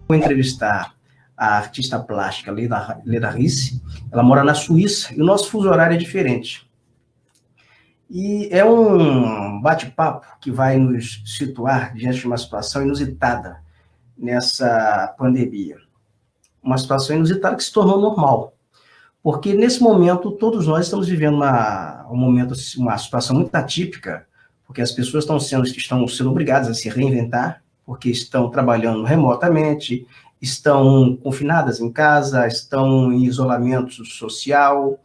Vou entrevistar a artista plástica Leda Risse. Ela mora na Suíça e o nosso fuso horário é diferente. E é um bate-papo que vai nos situar diante de uma situação inusitada nessa pandemia. Uma situação inusitada que se tornou normal. Porque nesse momento todos nós estamos vivendo uma situação muito atípica, porque as pessoas estão sendo obrigadas a se reinventar, porque estão trabalhando remotamente, estão confinadas em casa, estão em isolamento social.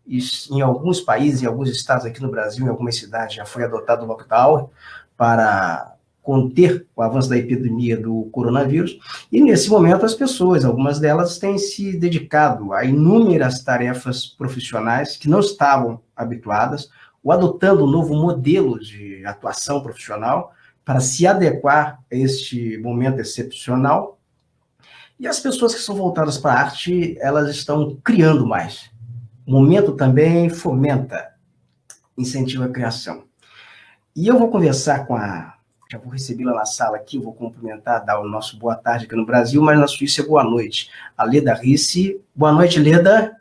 Em alguns países, em alguns estados aqui no Brasil, em algumas cidades, já foi adotado o lockdown para conter o avanço da epidemia do coronavírus. E nesse momento as pessoas, algumas delas, têm se dedicado a inúmeras tarefas profissionais que não estavam habituadas, ou adotando um novo modelo de atuação profissional para se adequar a este momento excepcional. E as pessoas que são voltadas para a arte, elas estão criando mais. O momento também fomenta, incentiva a criação. E eu vou conversar já vou recebê-la na sala aqui, vou cumprimentar, dar o nosso boa tarde aqui no Brasil, mas na Suíça é boa noite. A Leda Risse. Boa noite, Leda.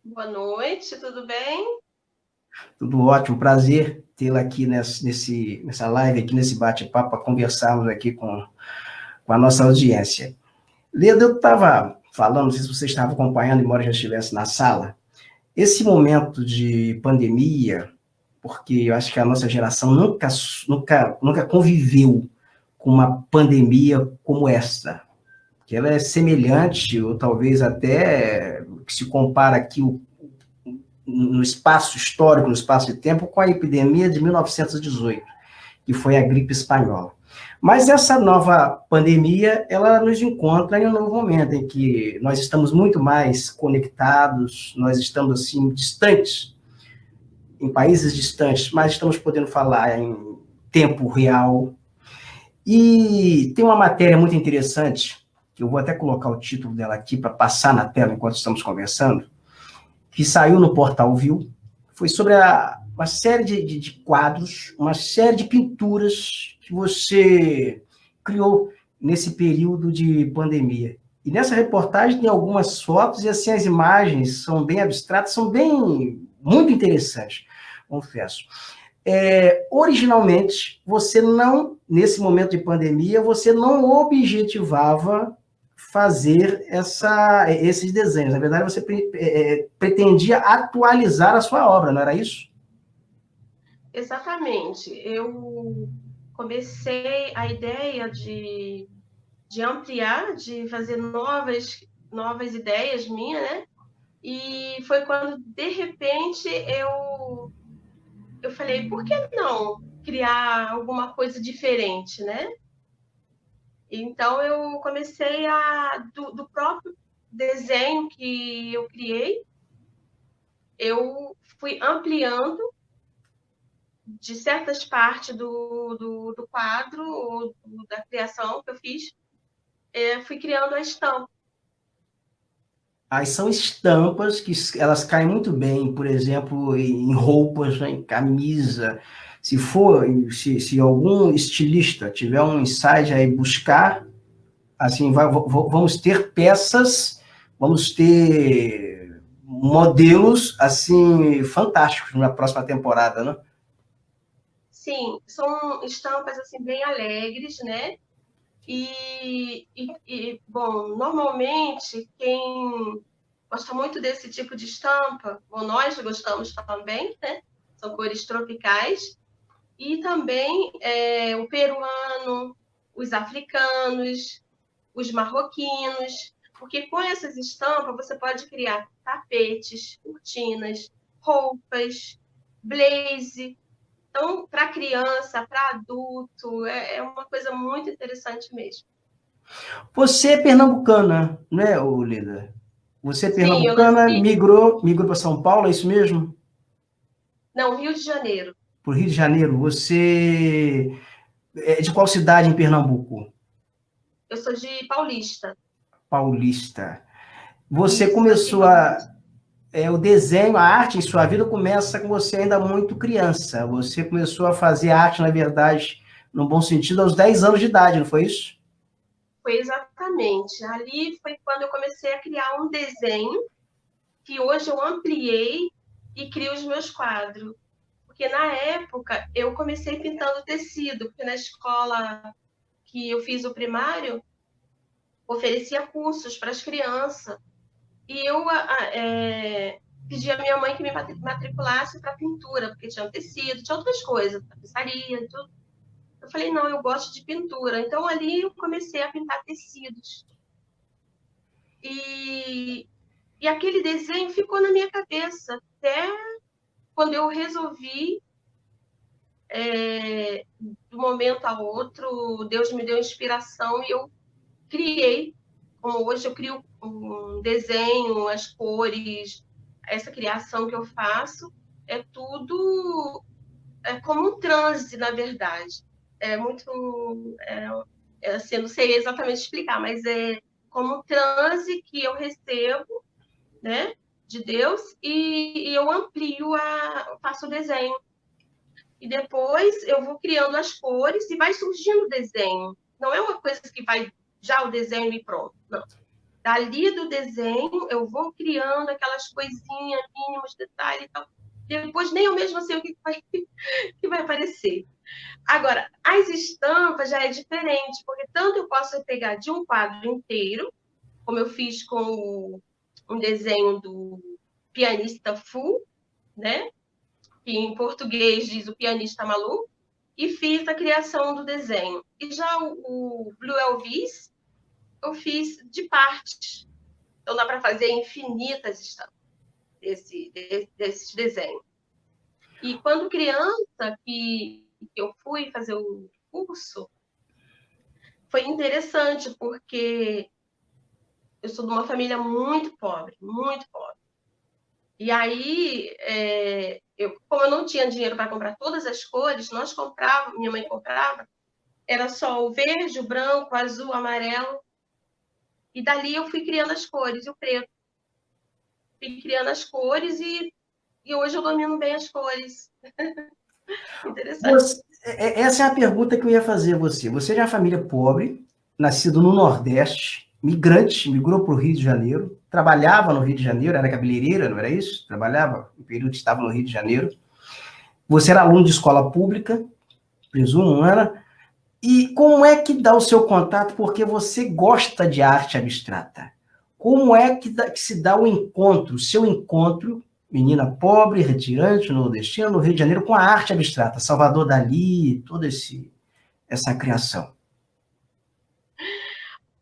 Boa noite, tudo bem? Tudo ótimo, prazer tê-la aqui nessa live, aqui nesse bate-papo, para conversarmos aqui com a nossa audiência. Leda, eu estava falando, não sei se você estava acompanhando, embora já estivesse na sala, esse momento de pandemia, porque eu acho que a nossa geração nunca conviveu com uma pandemia como esta, que ela é semelhante, ou talvez até que se compara aqui no espaço histórico, no espaço de tempo, com a epidemia de 1918, que foi a gripe espanhola. Mas essa nova pandemia, ela nos encontra em um novo momento, em que nós estamos muito mais conectados, nós estamos, assim, distantes, em países distantes, mas estamos podendo falar em tempo real. E tem uma matéria muito interessante, que eu vou até colocar o título dela aqui para passar na tela enquanto estamos conversando, que saiu no Portal Viu, foi sobre uma série de quadros, uma série de pinturas que você criou nesse período de pandemia. E nessa reportagem tem algumas fotos, e assim as imagens são bem abstratas, são muito interessantes, confesso. Originalmente, você não, nesse momento de pandemia, você não objetivava fazer esses desenhos. Na verdade, você pretendia atualizar a sua obra, não era isso? Exatamente. Eu comecei a ideia de ampliar, de fazer novas ideias minhas, né? E foi quando, de repente, eu falei, por que não criar alguma coisa diferente, né? Então, eu comecei do próprio desenho que eu criei, eu fui ampliando de certas partes do quadro, ou da criação que eu fiz, fui criando a estampa. Aí são estampas que elas caem muito bem, por exemplo, em roupas, né, em camisa. Se algum estilista tiver um insight aí buscar, assim, vamos ter peças, vamos ter modelos, assim, fantásticos na próxima temporada, né? Sim, são estampas assim bem alegres, né? Bom, normalmente quem gosta muito desse tipo de estampa, bom, nós gostamos também, né? São cores tropicais. E também o peruano, os africanos, os marroquinos, porque com essas estampas você pode criar tapetes, cortinas, roupas, blaze. Então, para criança, para adulto, é uma coisa muito interessante mesmo. Você é pernambucana, né, Lida? Você é Sim, eu pernambucana, nasci. migrou para São Paulo, é isso mesmo? Não, Rio de Janeiro. Para o Rio de Janeiro. Você é de qual cidade em Pernambuco? Eu sou de Paulista. Paulista. Você Isso, nasci em começou Paulista. o desenho, a arte em sua vida começa com você ainda muito criança. Você começou a fazer arte, na verdade, no bom sentido, aos 10 anos de idade, não foi isso? Foi exatamente. Ali foi quando eu comecei a criar um desenho que hoje eu ampliei e crio os meus quadros. Porque na época eu comecei pintando tecido, porque na escola que eu fiz o primário, oferecia cursos para as crianças. E eu pedi à minha mãe que me matriculasse para pintura, porque tinha tecido, tinha outras coisas, tapeçaria, tudo. Eu falei, não, eu gosto de pintura. Então ali eu comecei a pintar tecidos. E, e aquele desenho ficou na minha cabeça até quando eu resolvi, de um momento a outro, Deus me deu inspiração e eu criei. Como hoje eu crio um desenho, as cores, essa criação que eu faço, é tudo como um transe, na verdade. É muito. Assim, eu não sei exatamente explicar, mas é como um transe que eu recebo, né, de Deus, e eu amplio, faço o desenho. E depois eu vou criando as cores e vai surgindo o desenho. Não é uma coisa que vai já o desenho e pronto. Não. Dali do desenho, eu vou criando aquelas coisinhas, mínimos detalhes e tal. Depois nem eu mesma sei o que que vai aparecer. Agora, as estampas já é diferente, porque tanto eu posso pegar de um quadro inteiro, como eu fiz com um desenho do pianista Fu, né? Que em português diz o pianista maluco, e fiz a criação do desenho. E já o Blue Elvis, eu fiz de partes. Então dá para fazer infinitas estampas desses desenhos. E quando criança, que eu fui fazer o curso, foi interessante, porque eu sou de uma família muito pobre, muito pobre. E aí, como eu não tinha dinheiro para comprar todas as cores, nós comprávamos, minha mãe comprava, era só o verde, o branco, o azul, o amarelo. E dali eu fui criando as cores, e o preto. Fui criando as cores e hoje eu domino bem as cores. Interessante. Essa é a pergunta que eu ia fazer a você. Você é de uma família pobre, nascido no Nordeste, migrante, migrou para o Rio de Janeiro, trabalhava no Rio de Janeiro, era cabeleireira, não era isso? Trabalhava, no período que estava no Rio de Janeiro. Você era aluno de escola pública, presumo, não era? E como é que dá o seu contato? Porque você gosta de arte abstrata. Como é que se dá o encontro, o seu encontro, menina pobre, retirante, nordestina, no Rio de Janeiro, com a arte abstrata? Salvador Dalí, toda essa criação.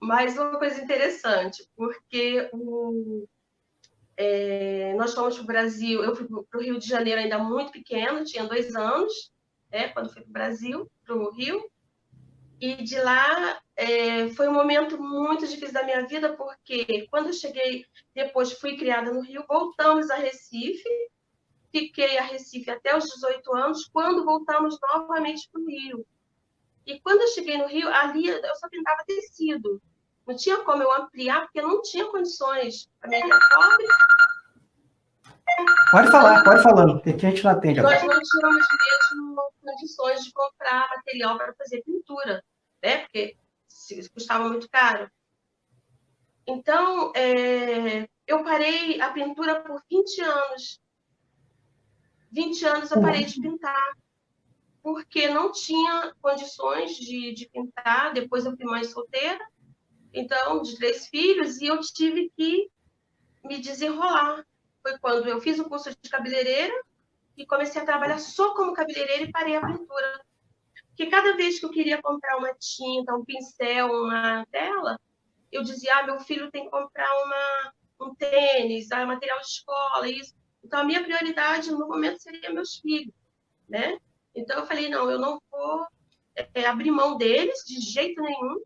Mas uma coisa interessante, porque nós fomos para o Brasil, eu fui para o Rio de Janeiro ainda muito pequeno, tinha 2 anos, né, quando fui para o Brasil, para o Rio. E de lá foi um momento muito difícil da minha vida, porque quando eu cheguei, depois fui criada no Rio, voltamos a Recife, fiquei a Recife até os 18 anos, quando voltamos novamente para o Rio. E quando eu cheguei no Rio, ali eu só pintava tecido. Não tinha como eu ampliar, porque não tinha condições. A família pobre. Pode falar, pode falando, que a gente não atende agora. Nós não tínhamos mesmo condições de comprar material para fazer pintura, né? Porque custava muito caro. Então, eu parei a pintura por 20 anos. 20 anos eu parei de pintar, porque não tinha condições de pintar. Depois eu fui mãe solteira, então, de 3 filhos, e eu tive que me desenrolar. Foi quando eu fiz o curso de cabeleireira e comecei a trabalhar só como cabeleireira e parei a pintura. Porque cada vez que eu queria comprar uma tinta, um pincel, uma tela, eu dizia, meu filho tem que comprar um tênis, material de escola, isso. Então, a minha prioridade no momento seria meus filhos, né? Então, eu falei, não, eu não vou abrir mão deles de jeito nenhum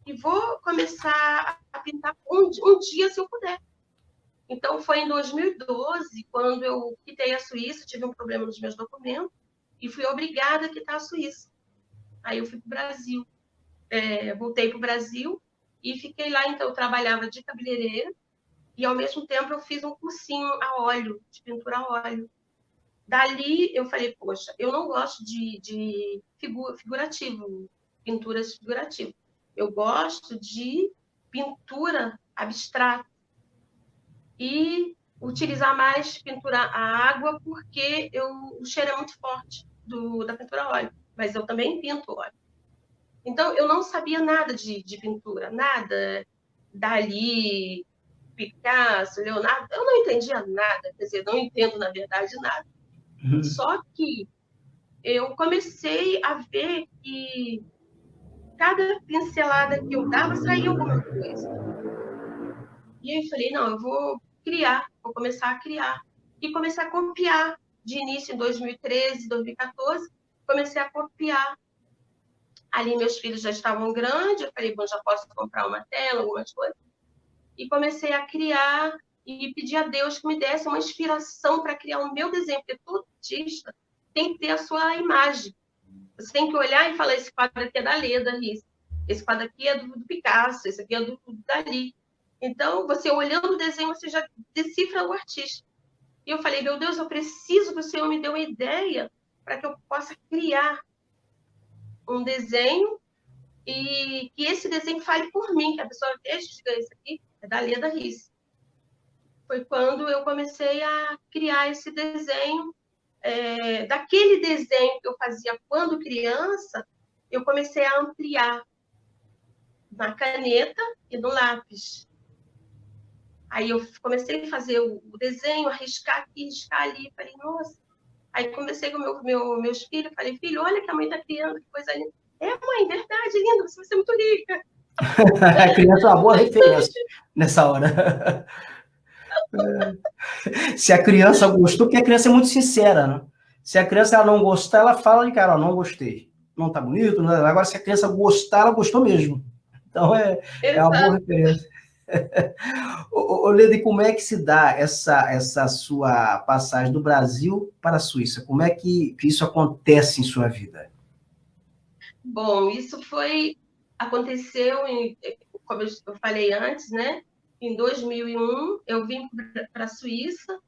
e vou começar a pintar um dia, se eu puder. Então, foi em 2012, quando eu quitei a Suíça, tive um problema nos meus documentos e fui obrigada a quitar a Suíça. Aí eu fui para o Brasil, voltei para o Brasil e fiquei lá. Então, eu trabalhava de cabeleireira e, ao mesmo tempo, eu fiz um cursinho a óleo, de pintura a óleo. Dali, eu falei, poxa, eu não gosto de figurativo, pinturas figurativas. Eu gosto de pintura abstrata e utilizar mais pintura a água, porque o cheiro é muito forte da pintura a óleo, mas eu também pinto óleo. Então, eu não sabia nada de pintura, nada. Dali, Picasso, Leonardo, eu não entendia nada, quer dizer, não entendo, na verdade, nada. Só que eu comecei a ver que cada pincelada que eu dava saía alguma coisa. E aí eu falei, não, eu vou criar, vou começar a criar. E comecei a copiar. De início, em 2013, 2014, comecei a copiar. Ali meus filhos já estavam grandes, eu falei, bom, já posso comprar uma tela, algumas coisas. E comecei a criar e pedir a Deus que me desse uma inspiração para criar o meu desenho, porque todo artista tem que ter a sua imagem. Você tem que olhar e falar, esse quadro aqui é da Leda, esse quadro aqui é do Picasso, esse aqui é do Dali. Então, você olhando o desenho, você já decifra o artista. E eu falei, meu Deus, eu preciso que o Senhor me dê uma ideia para que eu possa criar um desenho e que esse desenho fale por mim, que a pessoa veja, diga, esse aqui é da Leda Risse. Foi quando eu comecei a criar esse desenho. Daquele desenho que eu fazia quando criança, eu comecei a ampliar na caneta e no lápis. Aí eu comecei a fazer o desenho, arriscar aqui, arriscar ali. Falei, nossa. Aí comecei com meus filhos. Falei, filho, olha que a mãe está criando, que coisa linda. É, mãe, verdade, linda, você vai ser muito rica. A criança é uma boa referência nessa hora. Se a criança gostou, porque a criança é muito sincera, né? Se a criança ela não gostar, ela fala de cara, não gostei. Não tá bonito, não... Agora se a criança gostar, ela gostou mesmo. Então é uma boa referência. Leda, e como é que se dá essa sua passagem do Brasil para a Suíça? Como é que isso acontece em sua vida? Bom, isso aconteceu, como eu falei antes, né? Em 2001, eu vim para a Suíça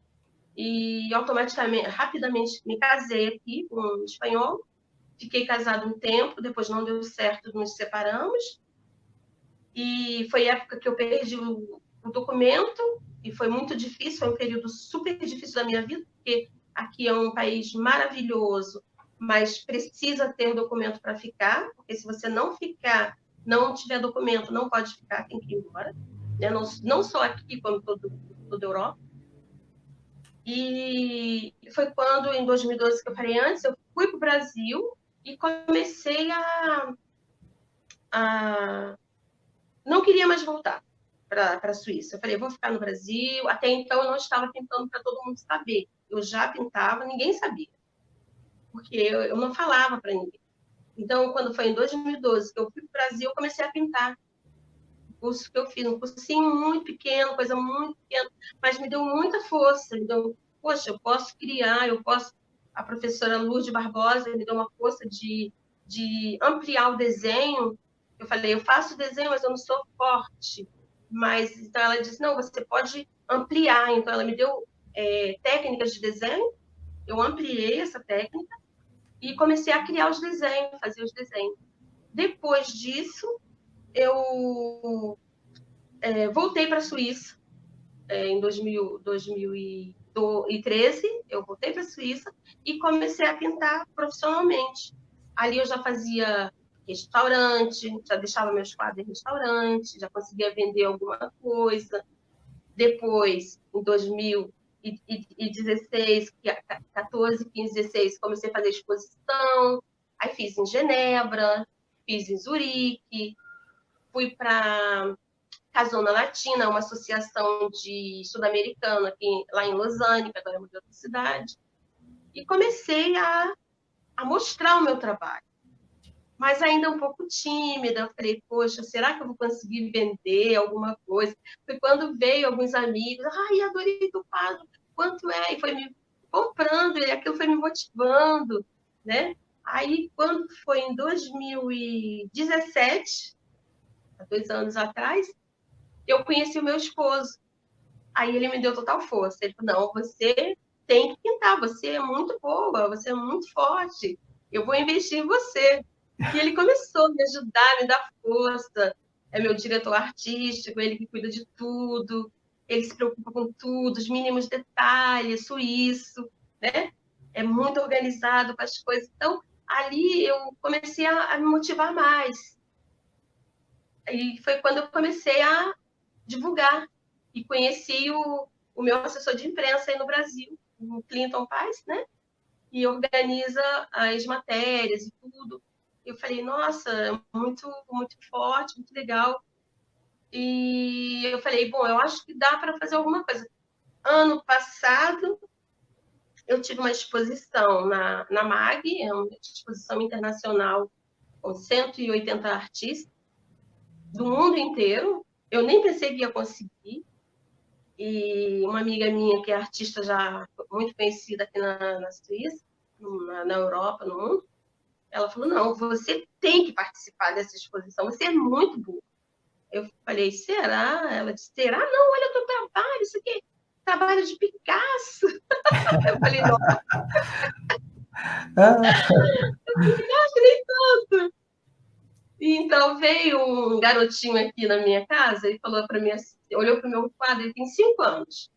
e automaticamente, rapidamente, me casei aqui com um espanhol. Fiquei casada um tempo, depois não deu certo, nos separamos. E foi a época que eu perdi o documento e foi muito difícil, foi um período super difícil da minha vida, porque aqui é um país maravilhoso, mas precisa ter documento para ficar, porque se você não ficar, não tiver documento, não pode ficar, tem que ir embora. Né? Não só aqui, como toda a Europa. E foi quando, em 2012, que eu falei antes, eu fui para o Brasil e comecei a... Não queria mais voltar para a Suíça. Eu falei, vou ficar no Brasil. Até então, eu não estava pintando para todo mundo saber. Eu já pintava, ninguém sabia. Porque eu não falava para ninguém. Então, quando foi em 2012 que eu fui para o Brasil, eu comecei a pintar. O curso que eu fiz, um cursinho muito pequeno, coisa muito pequena, mas me deu muita força. Me deu, poxa, eu posso criar, eu posso... A professora Lourdes Barbosa me deu uma força de ampliar o desenho. Eu falei, eu faço desenho, mas eu não sou forte. Mas, então, ela disse, não, você pode ampliar. Então, ela me deu técnicas de desenho, eu ampliei essa técnica e comecei a criar os desenhos, fazer os desenhos. Depois disso, eu voltei para a Suíça em 2013, eu voltei para a Suíça e comecei a pintar profissionalmente. Ali eu já fazia restaurante, já deixava meus quadros em restaurante, já conseguia vender alguma coisa. Depois, em 2016, 14, 15, 16, comecei a fazer exposição. Aí fiz em Genebra, fiz em Zurique, fui para Casona Latina, uma associação de sul-americano aqui, lá em Lausanne, que agora é uma outra cidade. E comecei a mostrar o meu trabalho. Mas ainda um pouco tímida, eu falei, poxa, será que eu vou conseguir vender alguma coisa? Foi quando veio alguns amigos, ai, adorei teu quadro, quanto é? E foi me comprando, e aquilo foi me motivando, né? Aí, quando foi em 2017, há 2 anos atrás, eu conheci o meu esposo. Aí ele me deu total força. Ele falou, não, você tem que pintar, você é muito boa, você é muito forte, eu vou investir em você. E ele começou a me ajudar, me dar força. É meu diretor artístico, ele que cuida de tudo, ele se preocupa com tudo, os mínimos detalhes, suíço, né? É muito organizado com as coisas. Então, ali eu comecei a me motivar mais. E foi quando eu comecei a divulgar. E conheci o meu assessor de imprensa aí no Brasil, o Clinton Paz, né? E organiza as matérias e tudo. Eu falei, nossa, é muito, muito forte, muito legal. E eu falei, bom, eu acho que dá para fazer alguma coisa. Ano passado, eu tive uma exposição na MAG, é uma exposição internacional com 180 artistas do mundo inteiro. Eu nem pensei que ia conseguir. E uma amiga minha, que é artista já muito conhecida aqui na Suíça, na Europa, no mundo, ela falou, não, você tem que participar dessa exposição, você é muito boa. Eu falei, será? Ela disse, será? Não, olha o teu trabalho, isso aqui é trabalho de Picasso. Eu falei, não, Ah, acho que nem tanto. E então veio um garotinho aqui na minha casa e falou para mim assim, olhou para o meu quadro, ele tem 5 anos,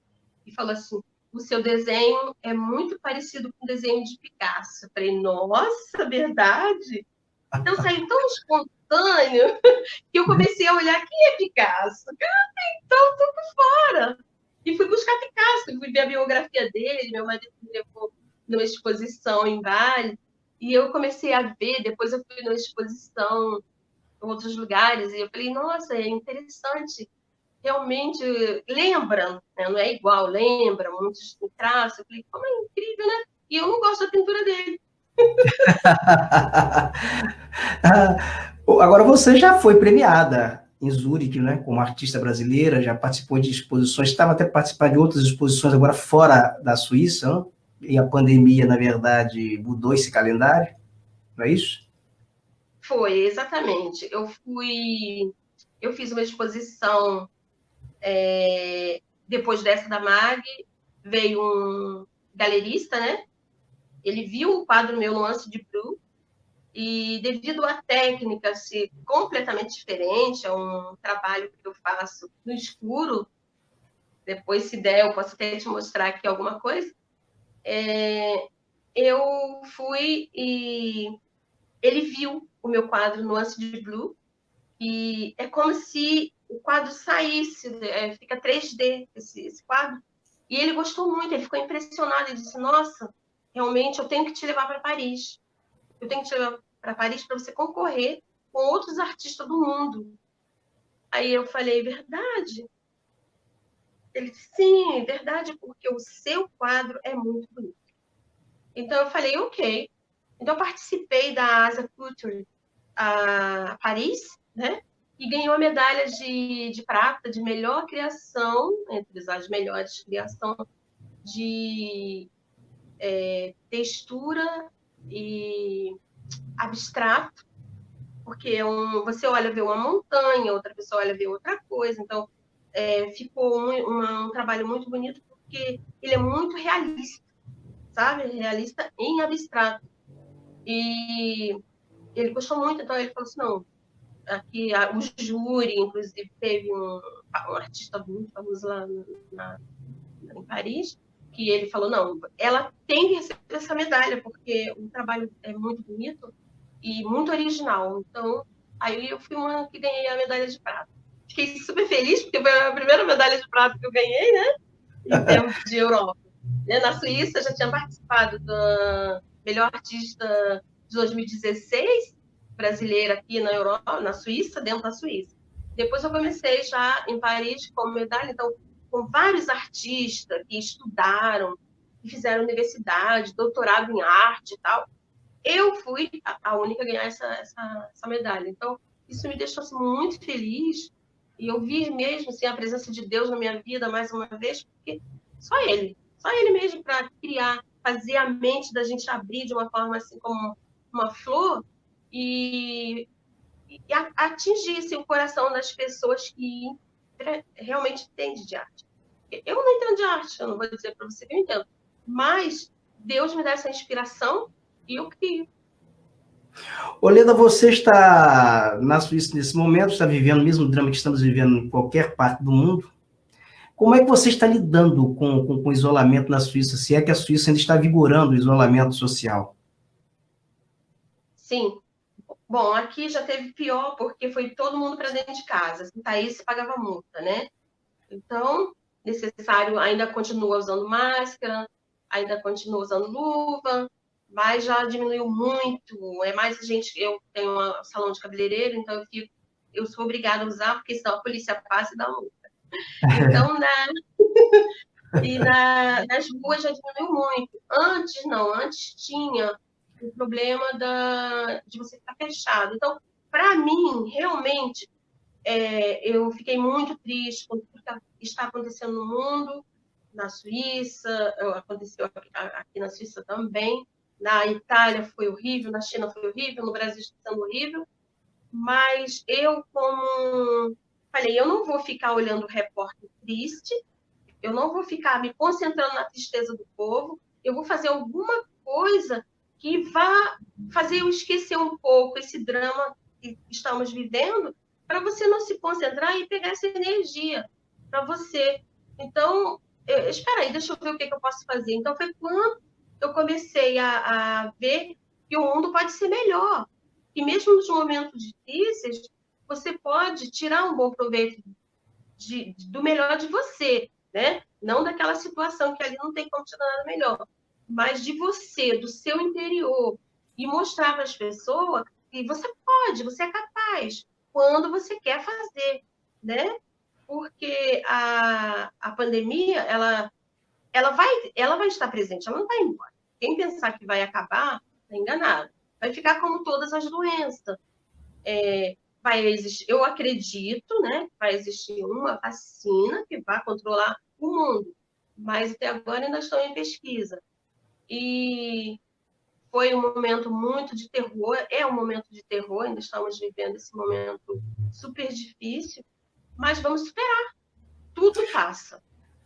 e falou assim, o seu desenho é muito parecido com o desenho de Picasso. Eu falei, nossa, verdade? Então saiu tão espontâneo que eu comecei a olhar quem é Picasso. Então, tô por fora. E fui buscar Picasso, fui ver a biografia dele, meu marido me levou numa exposição em Bali, e eu comecei a ver, depois eu fui numa exposição em outros lugares, e eu falei, nossa, é interessante, realmente lembra, né? Não é igual, lembra, muitos traços. Eu falei, como é incrível, né? E eu não gosto da pintura dele. agora você já foi premiada em Zurique, né, como artista brasileira, já participou de exposições, estava até participando de outras exposições agora fora da Suíça, não? E a pandemia, na verdade, mudou esse calendário, não é isso? Foi, exatamente. Eu fiz uma exposição depois dessa da MAG, veio um galerista, né? Ele viu o quadro meu no Lance de Blue e devido à técnica ser completamente diferente, é um trabalho que eu faço no escuro, depois se der eu posso até te mostrar aqui alguma coisa, eu fui e ele viu o meu quadro no Lance de Blue e é como se o quadro saísse, fica 3D esse quadro. E ele gostou muito, ele ficou impressionado, ele disse, nossa, realmente eu tenho que te levar para Paris. Eu tenho que te levar para Paris para você concorrer com outros artistas do mundo. Aí eu falei, verdade? Ele disse, sim, verdade, porque o seu quadro é muito bonito. Então eu falei, ok. Então eu participei da Asa Culture a Paris, né? E ganhou a medalha de prata de melhor criação, entre as melhores criação de textura e abstrato, porque você olha vê uma montanha, outra pessoa olha vê outra coisa, então ficou um trabalho muito bonito porque ele é muito realista, sabe? Realista em abstrato. E ele gostou muito, então ele falou assim, não, aqui o júri, inclusive, teve um artista muito famoso lá em Paris, que ele falou, não, ela tem que receber essa medalha, porque o trabalho é muito bonito e muito original. Então, aí eu fui uma que ganhei a medalha de prata. Fiquei super feliz, porque foi a primeira medalha de prata que eu ganhei, né? Em termos de Europa. Na Suíça, eu já tinha participado da melhor artista de 2016, brasileira aqui na Europa, na Suíça, dentro da Suíça. Depois eu comecei já em Paris como medalha, então, com vários artistas que estudaram, que fizeram universidade, doutorado em arte e tal. Eu fui a única a ganhar essa medalha. Então, isso me deixou assim, muito feliz. E eu vi mesmo assim, a presença de Deus na minha vida mais uma vez, porque só Ele mesmo para criar, fazer a mente da gente abrir de uma forma assim como uma flor e, e atingir assim, o coração das pessoas que realmente entendem de arte. Eu não entendo de arte, eu não vou dizer para você que eu entendo, mas Deus me dá essa inspiração e eu crio. Oleda, você está na Suíça nesse momento, está vivendo o mesmo drama que estamos vivendo em qualquer parte do mundo. Como é que você está lidando com o isolamento na Suíça, se é que a Suíça ainda está vigorando o isolamento social? Sim. Bom, aqui já teve pior, porque foi todo mundo para dentro de casa. Se saísse, pagava multa, né? Então, necessário, ainda continua usando máscara, ainda continua usando luva, mas já diminuiu muito. É mais a gente, eu tenho um salão de cabeleireiro, então eu sou obrigada a usar, porque senão a polícia passa e dá multa. Então, nas ruas já diminuiu muito. Antes, não, antes tinha o problema de você ficar fechado. Então, para mim, realmente, eu fiquei muito triste com tudo que está acontecendo no mundo, na Suíça, aconteceu aqui na Suíça também, na Itália foi horrível, na China foi horrível, no Brasil está sendo horrível, mas eu, como falei, eu não vou ficar olhando o repórter triste, eu não vou ficar me concentrando na tristeza do povo, eu vou fazer alguma coisa que vá fazer eu esquecer um pouco esse drama que estamos vivendo, para você não se concentrar e pegar essa energia para você. Então, espera aí, deixa eu ver o que eu posso fazer. Então, foi quando eu comecei a ver que o mundo pode ser melhor. E mesmo nos momentos difíceis, você pode tirar um bom proveito do melhor de você, né? Não daquela situação que ali não tem como tirar nada melhor, mas de você, do seu interior, e mostrar para as pessoas que você pode, você é capaz, quando você quer fazer, né? Porque a pandemia, ela vai estar presente, ela não vai embora. Quem pensar que vai acabar, está enganado. Vai ficar como todas as doenças. Vai existir, eu acredito, né, vai existir uma vacina que vai controlar o mundo, mas até agora ainda estão em pesquisa. E foi um momento muito de terror, é um momento de terror, ainda estamos vivendo esse momento super difícil, mas vamos superar, tudo passa.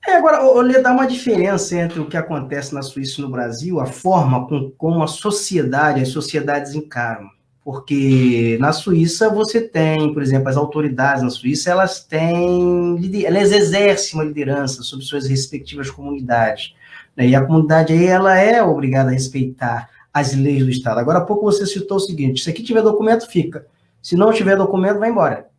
Agora, Olê, dá uma diferença entre o que acontece na Suíça e no Brasil, a forma como a sociedade, as sociedades encaram. Porque na Suíça você tem, por exemplo, as autoridades na Suíça, elas exercem uma liderança sobre suas respectivas comunidades. Né? E a comunidade aí, ela é obrigada a respeitar as leis do Estado. Agora há pouco você citou o seguinte, se aqui tiver documento, fica. Se não tiver documento, vai embora.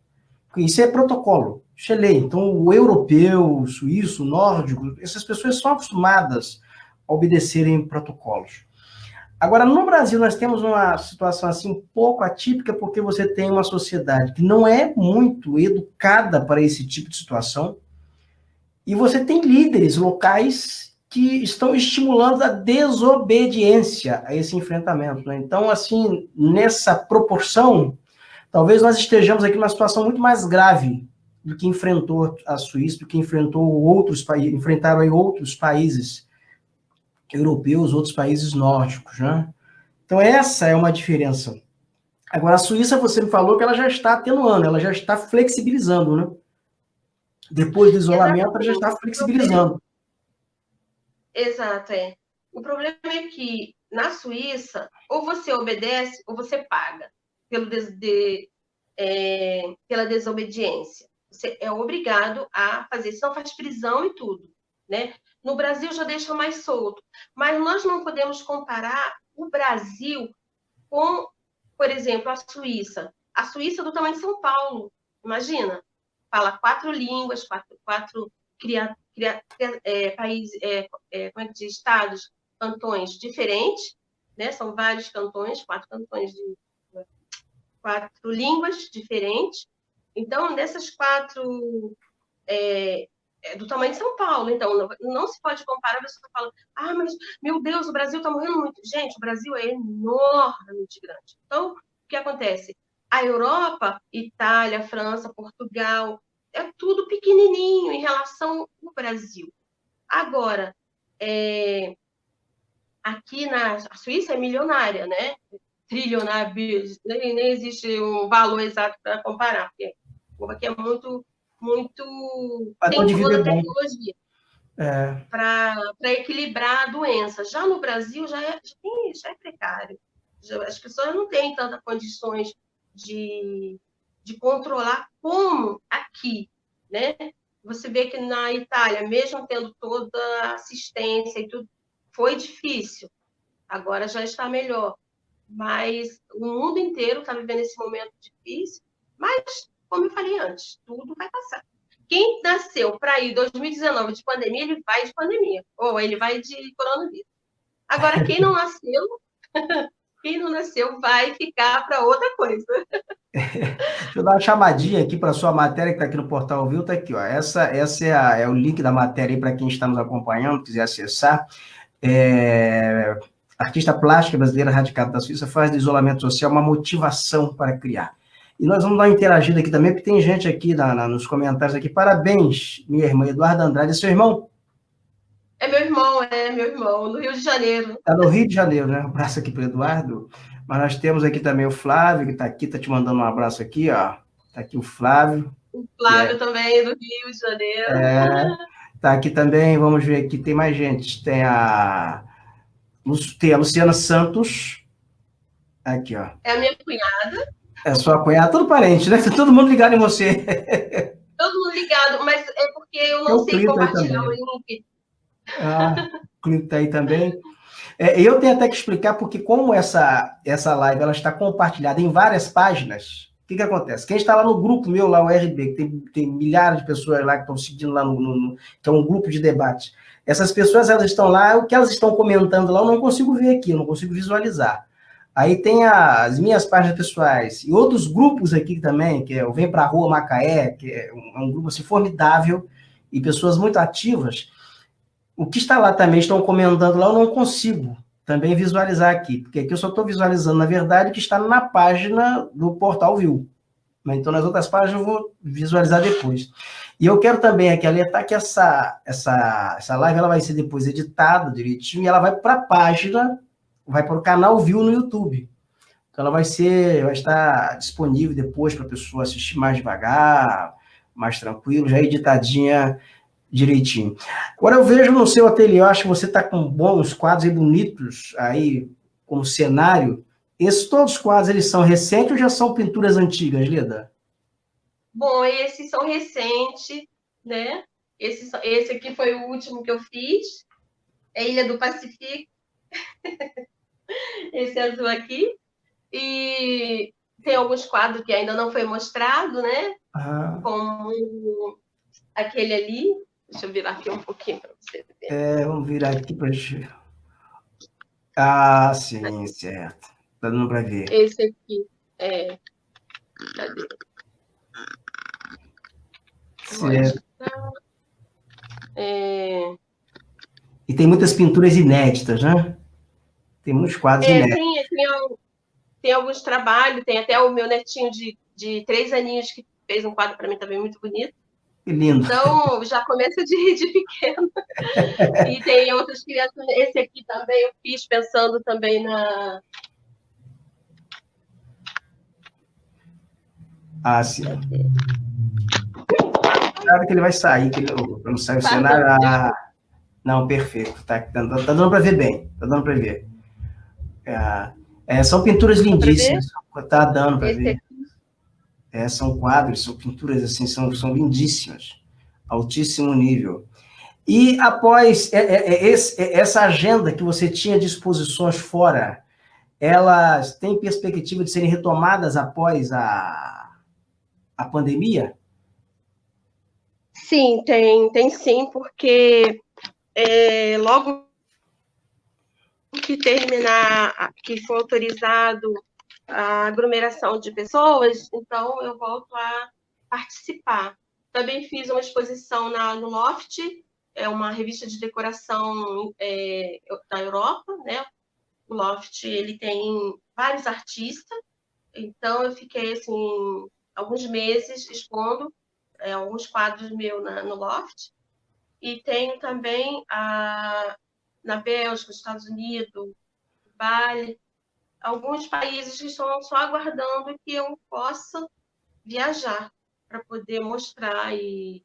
Isso é protocolo, isso é lei. Então, o europeu, o suíço, o nórdico, essas pessoas são acostumadas a obedecerem protocolos. Agora, no Brasil, nós temos uma situação assim um pouco atípica, porque você tem uma sociedade que não é muito educada para esse tipo de situação, e você tem líderes locais que estão estimulando a desobediência a esse enfrentamento. Né? Então, assim, nessa proporção, talvez nós estejamos aqui numa situação muito mais grave do que enfrentou a Suíça, do que enfrentaram aí outros países europeus, outros países nórdicos, né? Então essa é uma diferença. Agora a Suíça, você me falou que ela já está atenuando, ela já está flexibilizando, né? Depois do isolamento, ela já está flexibilizando. Exato, é. O problema é que na Suíça, ou você obedece ou você paga pela desobediência. Você é obrigado a fazer, senão faz prisão e tudo, né? No Brasil já deixa mais solto, mas nós não podemos comparar o Brasil com, por exemplo, a Suíça. A Suíça é do tamanho de São Paulo, imagina. Fala 4 línguas, quatro países, como é que diz, estados, cantões diferentes, né? São vários cantões, 4 cantões de 4 línguas diferentes. Então, dessas 4 do tamanho de São Paulo. Então, não se pode comparar, a pessoa fala, mas, meu Deus, o Brasil está morrendo muito. Gente, o Brasil é enormemente grande. Então, o que acontece? A Europa, Itália, França, Portugal, é tudo pequenininho em relação ao Brasil. Agora, aqui na Suíça é milionária, né? Trilionária, nem existe um valor exato para comparar, porque o povo aqui é muito tem toda a tecnologia para equilibrar a doença. Já no Brasil já é precário. As pessoas não têm tantas condições de controlar como aqui, né? Você vê que na Itália, mesmo tendo toda a assistência e tudo, foi difícil. Agora já está melhor. Mas o mundo inteiro está vivendo esse momento difícil. Mas, como eu falei antes, tudo vai passar. Quem nasceu para ir 2019 de pandemia, ele vai de pandemia. Ou ele vai de coronavírus. Agora, quem não nasceu vai ficar para outra coisa. Deixa eu dar uma chamadinha aqui para a sua matéria que está aqui no Portal Viu, está aqui, ó. Essa é o link da matéria aí para quem está nos acompanhando, quiser acessar. Artista plástica brasileira radicada da Suíça faz do isolamento social uma motivação para criar. E nós vamos dar uma interagida aqui também, porque tem gente aqui nos comentários aqui. Parabéns, minha irmã Eduarda Andrade. É seu irmão? É meu irmão, no Rio de Janeiro. Está no Rio de Janeiro, né? Um abraço aqui para o Eduardo. Mas nós temos aqui também o Flávio, que está aqui, está te mandando um abraço aqui, ó. Está aqui o Flávio. O Flávio também, do Rio de Janeiro. Tá aqui também, vamos ver aqui, tem mais gente. Tem a Luciana Santos. Aqui, ó. É a minha cunhada. É sua cunhada, todo parente, né? Todo mundo ligado em você. Todo mundo ligado, mas é porque eu não sei compartilhar o link. O Clito tá aí também. Eu tenho até que explicar, porque como essa live ela está compartilhada em várias páginas, o que acontece? Quem está lá no grupo meu, lá o RB, que tem milhares de pessoas lá que estão seguindo lá que é um grupo de debate. Essas pessoas, elas estão lá, o que elas estão comentando lá, eu não consigo ver aqui, eu não consigo visualizar. Aí tem as minhas páginas pessoais e outros grupos aqui também, que é o Vem Pra Rua Macaé, que é um grupo assim, formidável e pessoas muito ativas. O que está lá também, estão comentando lá, eu não consigo também visualizar aqui, porque aqui eu só estou visualizando, na verdade, o que está na página do Portal Viu. Então, nas outras páginas eu vou visualizar depois. E eu quero também aqui alertar que essa live ela vai ser depois editada direitinho e ela vai para a página, vai para o canal Viu no YouTube. Então, ela vai estar disponível depois para a pessoa assistir mais devagar, mais tranquilo, já editadinha direitinho. Agora eu vejo no seu ateliê, eu acho que você está com bons quadros aí bonitos aí como cenário. Todos os quadros, eles são recentes ou já são pinturas antigas, Leda? Bom, esses são recentes, né? Esse aqui foi o último que eu fiz. É Ilha do Pacífico. Esse azul aqui. E tem alguns quadros que ainda não foi mostrado, né? Como aquele ali. Deixa eu virar aqui um pouquinho para você ver. Vamos virar aqui para gente. Sim, certo. Tá dando para ver. Esse aqui. Cadê? Certo. E tem muitas pinturas inéditas, né? Tem muitos quadros inéditos. Tem alguns trabalhos, tem até o meu netinho de 3 aninhos que fez um quadro para mim também muito bonito. Que lindo. Então, já começa de pequeno. E tem outras crianças. Esse aqui também eu fiz pensando também na... Sim. Claro que ele vai sair, que não sai o cenário. Não, perfeito. Tá dando para ver bem. Tá dando para ver. São pinturas lindíssimas. Tá dando para ver. São quadros, são pinturas assim, são lindíssimas. Altíssimo nível. E após essa agenda que você tinha de exposições fora, elas têm perspectiva de serem retomadas após a pandemia? Sim, tem sim, porque logo que terminar, que for autorizado a aglomeração de pessoas, então eu volto a participar. Também fiz uma exposição no Loft, é uma revista de decoração da Europa, né? O Loft, ele tem vários artistas, então eu fiquei, assim, alguns meses expondo alguns quadros meus no Loft. E tenho também na Bélgica, nos Estados Unidos, Bali, alguns países que estão só aguardando que eu possa viajar para poder mostrar e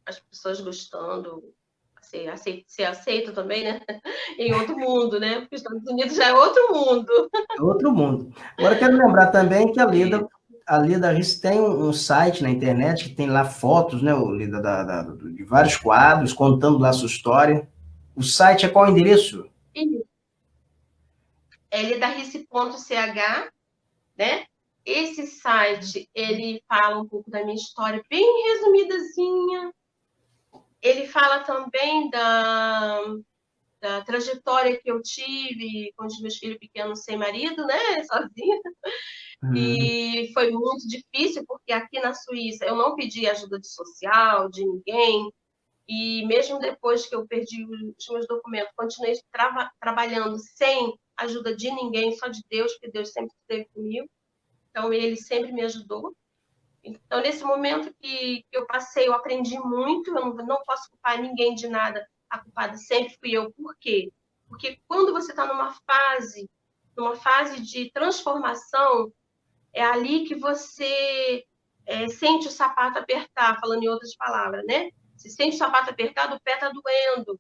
as pessoas gostando, ser aceito também, né? Em outro mundo, né? Porque os Estados Unidos já é outro mundo. É outro mundo. Agora, eu quero lembrar também que a Leda Riz tem um site na internet que tem lá fotos, né, Leda, de vários quadros, contando lá a sua história. O site é qual o endereço? É lidarice.ch, né? Esse site, ele fala um pouco da minha história, bem resumidazinha. Ele fala também da trajetória que eu tive com os meus filhos pequenos sem marido, né? Sozinha. E foi muito difícil, porque aqui na Suíça eu não pedi ajuda de social, de ninguém. E mesmo depois que eu perdi os meus documentos, continuei trabalhando sem ajuda de ninguém, só de Deus, porque Deus sempre esteve comigo. Então, ele sempre me ajudou. Então, nesse momento que eu passei, eu aprendi muito. Eu não posso culpar ninguém de nada. A culpada sempre fui eu. Por quê? Porque quando você está numa fase de transformação, é ali que você sente o sapato apertar, falando em outras palavras, né? Você sente o sapato apertado, o pé está doendo,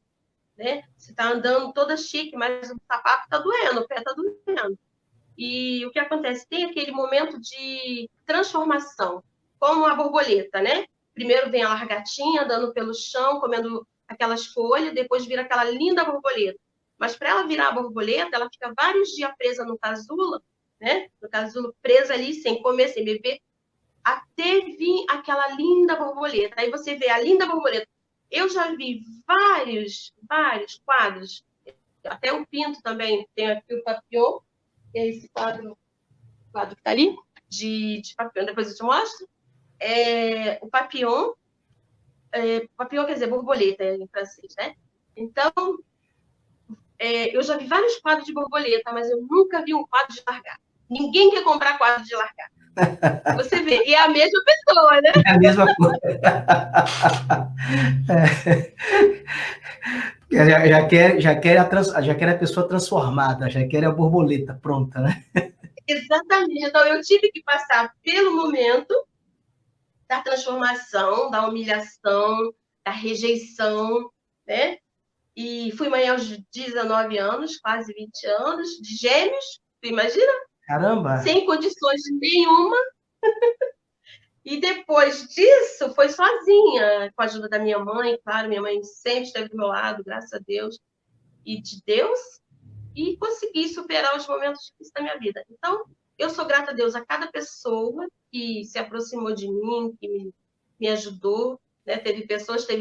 né? Você está andando toda chique, mas o sapato está doendo, o pé está doendo. E o que acontece? Tem aquele momento de transformação, como a borboleta, né? Primeiro vem a largatinha, andando pelo chão, comendo aquelas folhas, depois vira aquela linda borboleta. Mas para ela virar a borboleta, ela fica vários dias presa no casulo, né? No casulo, presa ali, sem comer, sem beber, até vir aquela linda borboleta. Aí você vê a linda borboleta. Eu já vi vários quadros, até o Pinto também, tem aqui o Papillon, que é esse quadro que está ali, de Papillon, depois eu te mostro. Papillon quer dizer borboleta em francês, né? Então, eu já vi vários quadros de borboleta, mas eu nunca vi um quadro de largar. Ninguém quer comprar quadro de largar. Você vê, e é a mesma pessoa, né? É a mesma coisa. Já quer a pessoa transformada, já quer a borboleta pronta, né? Exatamente. Então, eu tive que passar pelo momento da transformação, da humilhação, da rejeição, né? E fui mãe aos 19 anos, quase 20 anos, de gêmeos, tu imagina? Caramba! Sem condições nenhuma. E depois disso, foi sozinha, com a ajuda da minha mãe, claro, minha mãe sempre esteve do meu lado, graças a Deus, e de Deus, e consegui superar os momentos difíceis da minha vida. Então, eu sou grata a Deus a cada pessoa que se aproximou de mim, que me ajudou, né? Teve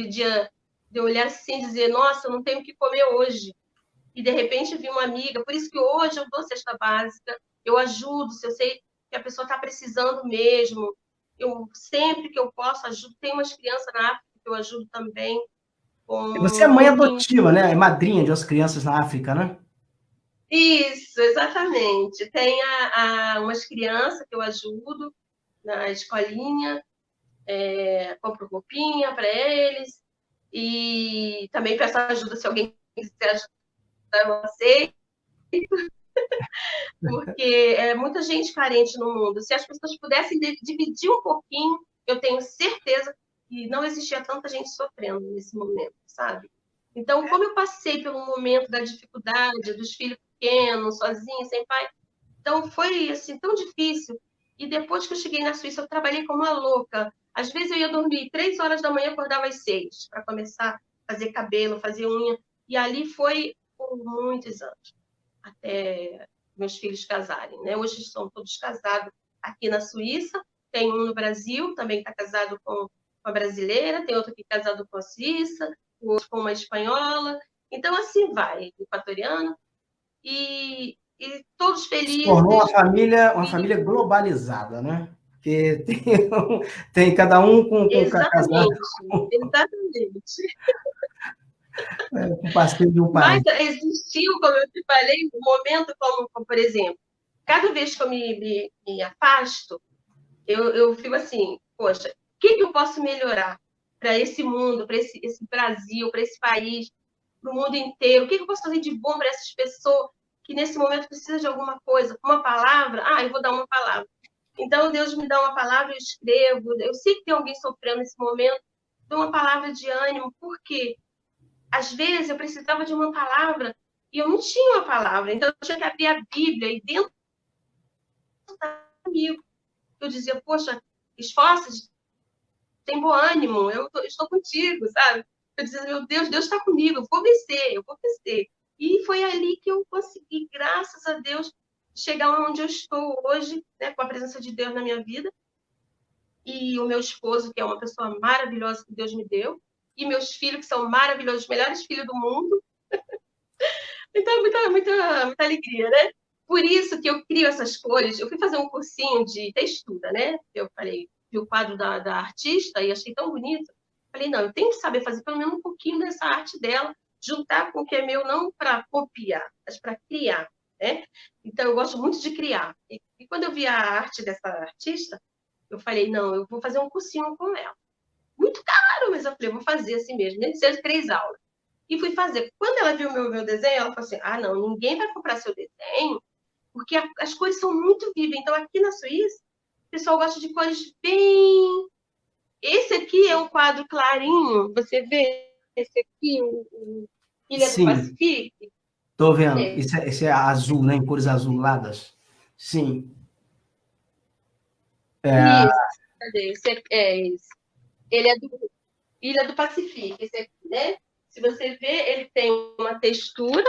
dia de eu olhar assim e dizer, nossa, eu não tenho o que comer hoje. E, de repente, vi uma amiga. Por isso que hoje eu dou cesta básica, eu ajudo, se eu sei que a pessoa está precisando mesmo. Eu, sempre que eu posso, ajudo. Tem umas crianças na África que eu ajudo também. Você é mãe Com adotiva, né? É madrinha de umas crianças na África, né? Isso, exatamente. Tem umas crianças que eu ajudo na escolinha, compro roupinha para eles e também peço ajuda se alguém quiser ajudar você, porque é muita gente carente no mundo. Se as pessoas pudessem dividir um pouquinho, eu tenho certeza que não existia tanta gente sofrendo nesse momento, sabe? Então, como eu passei pelo momento da dificuldade, dos filhos pequenos, sozinha, sem pai, então foi assim tão difícil. E depois que eu cheguei na Suíça, eu trabalhei como uma louca. Às vezes eu ia dormir 3 horas da manhã, acordava às 6 para começar a fazer cabelo, fazer unha. E ali foi por muitos anos, até meus filhos casarem, né? Hoje estão todos casados aqui na Suíça. Tem um no Brasil, também está casado com uma brasileira, tem outro aqui casado com a Suíça, outro com uma espanhola. Então, assim vai, equatoriana. E todos Se tornou felizes. uma família globalizada, né? Porque tem cada um com casado Exatamente, exatamente. com parceiro de um Mas país. existiu, como eu te falei, um momento como por exemplo, cada vez que eu me afasto, eu fico assim, poxa, o que eu posso melhorar para esse mundo, para esse Brasil, para esse país, para o mundo inteiro? O que eu posso fazer de bom para essas pessoas que nesse momento precisam de alguma coisa? Uma palavra? Eu vou dar uma palavra. Então, Deus me dá uma palavra, eu escrevo. Eu sei que tem alguém sofrendo nesse momento, dou uma palavra de ânimo. Por quê? às vezes eu precisava de uma palavra e eu não tinha uma palavra, então eu tinha que abrir a Bíblia e dentro comigo. Eu dizia, poxa, esforça-te, tem bom ânimo, estou contigo, sabe? Eu dizia, meu Deus, Deus está comigo, eu vou vencer, eu vou vencer. E foi ali que eu consegui, graças a Deus, chegar onde eu estou hoje, né, com a presença de Deus na minha vida. E o meu esposo, que é uma pessoa maravilhosa que Deus me deu, e meus filhos, que são maravilhosos, os melhores filhos do mundo. Então, muita alegria, né? Por isso que eu crio essas cores. Eu fui fazer um cursinho de textura, né? Eu falei, vi o quadro da artista e achei tão bonito. Falei, não, eu tenho que saber fazer pelo menos um pouquinho dessa arte dela, juntar com o que é meu, não para copiar, mas para criar, né? Então, eu gosto muito de criar. E quando eu vi a arte dessa artista, eu falei, não, eu vou fazer um cursinho com ela. Muito caro, mas eu falei, eu vou fazer assim mesmo, nem que seja 3 aulas. E fui fazer. Quando ela viu meu desenho, ela falou assim, ah, não, ninguém vai comprar seu desenho, porque as cores são muito vivas. Então, aqui na Suíça, o pessoal gosta de cores bem... Esse aqui é um quadro clarinho, você vê esse aqui, o Ilha do Sim, Pacifique. tô vendo. É. Esse é azul, né? Em cores azuladas. Sim. É, Isso, cadê? Esse. Ele é do Ilha do Pacifique, esse aqui, né? Se você ver, ele tem uma textura.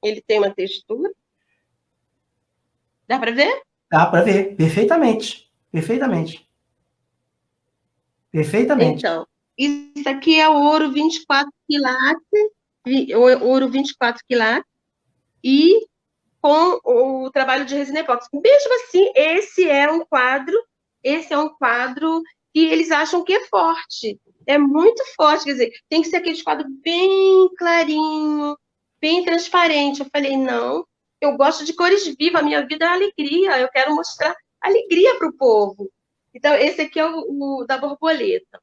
Ele tem uma textura. Dá para ver? dá para ver perfeitamente. Perfeitamente. Perfeitamente. Então, isso aqui é o ouro 24 quilates, ouro 24 quilates, e com o trabalho de resina epóxi. Mesmo assim, esse é um quadro que eles acham que é forte. É muito forte, quer dizer, tem que ser aquele quadro bem clarinho, bem transparente. Eu falei, não, eu gosto de cores vivas, a minha vida é alegria, eu quero mostrar alegria para o povo. Então, esse aqui é o da borboleta.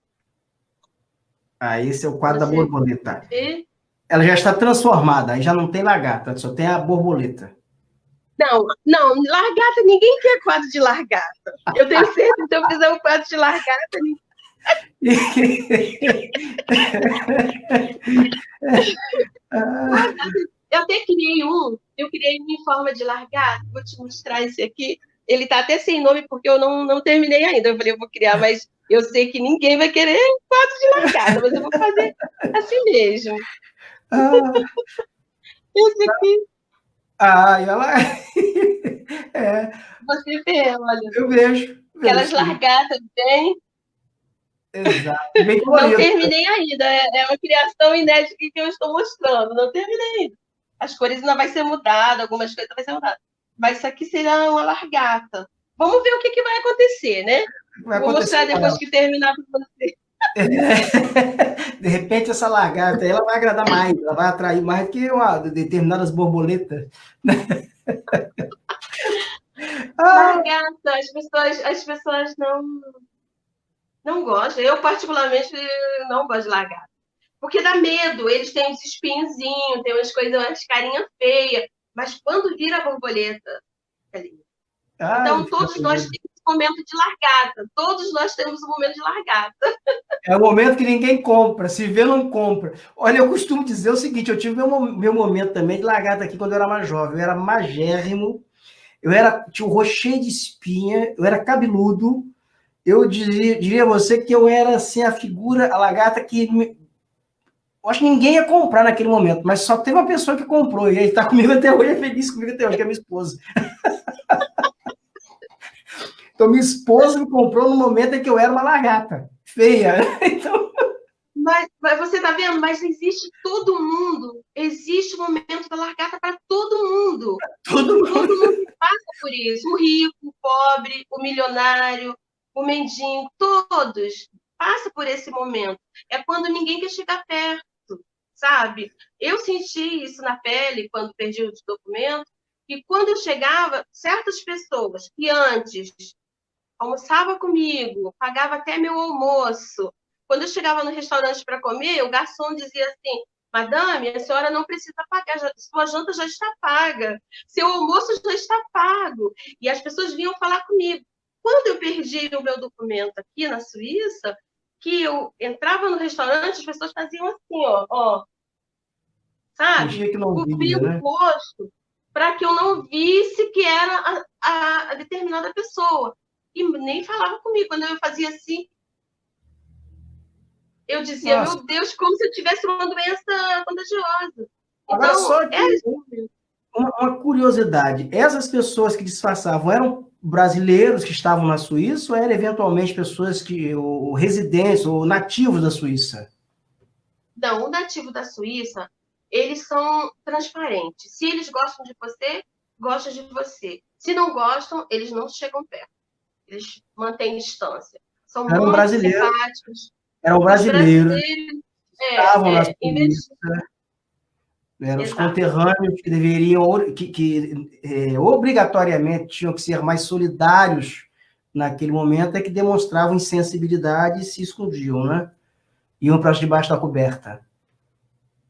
Ah, esse é o quadro da Você borboleta. vê? Ela já está transformada, aí já não tem lagarta, só tem a borboleta. Não, não, largata, ninguém quer quadro de largata. Eu tenho certeza que se eu fizer um quadro de largata, eu até eu criei um em forma de largata, vou te mostrar esse aqui. Ele tá até sem nome porque eu não terminei ainda. Eu falei, eu vou criar, mas eu sei que ninguém vai querer um quadro de largata, mas eu vou fazer assim mesmo. Ah, Esse aqui, ah, e ela. É, você vê, olha, eu vejo, vejo aquelas sim. largatas bem. Exato. Bem Não colorido. terminei ainda, é uma criação inédita que eu estou mostrando, não terminei ainda. As cores ainda vai ser mudada, algumas coisas vai ser mudada. Mas isso aqui será uma largata. Vamos ver o que vai acontecer, né? Vai Vou acontecer mostrar com depois ela. que terminar para você. De repente, essa lagarta aí, ela vai agradar mais, ela vai atrair mais do que uma, determinadas borboletas. Ah, Largata, as pessoas não gostam. Eu, particularmente, não gosto de largata. Porque dá medo, eles têm uns espinhozinhos, tem umas coisas, umas carinhas feias. Mas quando vira a borboleta, ali. ai, Então, fica todos com nós medo. temos um momento de largata. Todos nós temos um momento de largata. É o momento que ninguém compra, se vê, não compra. Olha, eu costumo dizer o seguinte: eu tive meu momento também de lagarta aqui quando eu era mais jovem. Eu era magérrimo, tinha o rosto cheio de espinha, eu era cabeludo. Eu diria a você que eu era assim a figura, a lagarta eu acho que ninguém ia comprar naquele momento, mas só teve uma pessoa que comprou, e aí está comigo até hoje, é feliz comigo até hoje, que é minha esposa. Então, minha esposa me comprou no momento em que eu era uma lagarta, feia. Então, Mas você está vendo? Mas existe todo mundo. Existe o momento da largata para todo mundo. todo Todo mundo. mundo passa por isso. O rico, o pobre, o milionário, o mendigo, todos passam por esse momento. É quando ninguém quer chegar perto, sabe? Eu senti isso na pele quando perdi os documentos, e quando eu chegava, certas pessoas que antes almoçava comigo, pagava até meu almoço. Quando eu chegava no restaurante para comer, o garçom dizia assim: Madame, a senhora não precisa pagar, sua janta já está paga, seu almoço já está pago. E as pessoas vinham falar comigo. Quando eu perdi o meu documento aqui na Suíça, que eu entrava no restaurante, as pessoas faziam assim, ó, sabe? Fingia que não via, Cobrindo né? o rosto, para que eu não visse que era a determinada pessoa. E nem falava comigo. Quando eu fazia assim, eu dizia, Nossa, meu Deus, como se eu tivesse uma doença contagiosa. agora Então, só que uma curiosidade, essas pessoas que disfarçavam eram brasileiros que estavam na Suíça ou eram eventualmente pessoas ou residentes ou nativos da Suíça? não, o nativo da Suíça, eles são transparentes. Se eles gostam de você, gostam de você. Se não gostam, eles não chegam perto. Eles mantêm distância. São Eram muito brasileiros, simpáticos. eram Os brasileiros, brasileiros, estavam na em vez Suíça, eram os exato, conterrâneos que deveriam, obrigatoriamente tinham que ser mais solidários naquele momento, é que demonstravam insensibilidade e se escondiam, né? Iam para debaixo da coberta.